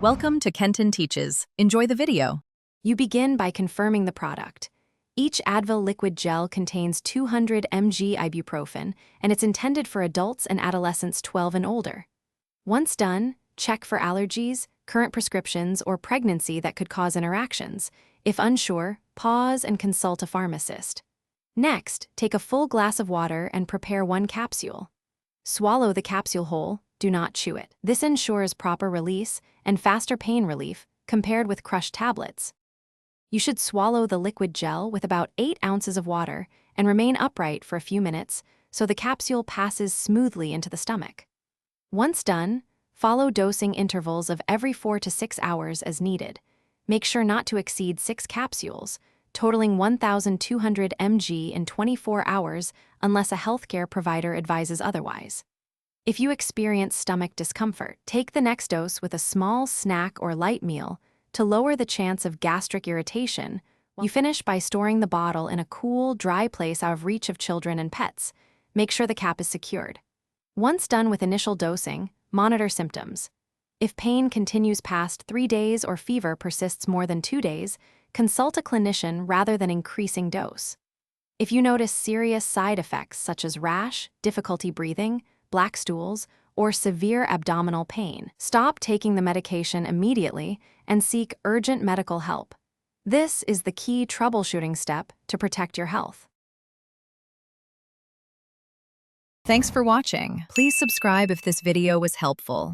Welcome to Kenton Teaches. Enjoy the video. You begin by confirming the product. Each Advil Liquid Gel contains 200 mg ibuprofen, and it's intended for adults and adolescents 12 and older. Once done, check for allergies, current prescriptions, or pregnancy that could cause interactions. If unsure, pause and consult a pharmacist. Next, take a full glass of water and prepare 1 capsule. Swallow the capsule whole, do not chew it. This ensures proper release and faster pain relief compared with crushed tablets. You should swallow the liquid gel with about 8 ounces of water and remain upright for a few minutes so the capsule passes smoothly into the stomach. Once done, follow dosing intervals of every 4 to 6 hours as needed. Make sure not to exceed 6 capsules, totaling 1,200 mg in 24 hours unless a healthcare provider advises otherwise. If you experience stomach discomfort, take the next dose with a small snack or light meal to lower the chance of gastric irritation. You finish by storing the bottle in a cool, dry place out of reach of children and pets. Make sure the cap is secured. Once done with initial dosing, monitor symptoms. If pain continues past 3 days or fever persists more than 2 days, consult a clinician rather than increasing dose. If you notice serious side effects such as rash, difficulty breathing, black stools, or severe abdominal pain, stop taking the medication immediately and seek urgent medical help. This is the key troubleshooting step to protect your health. Thanks for watching. Please subscribe if this video was helpful.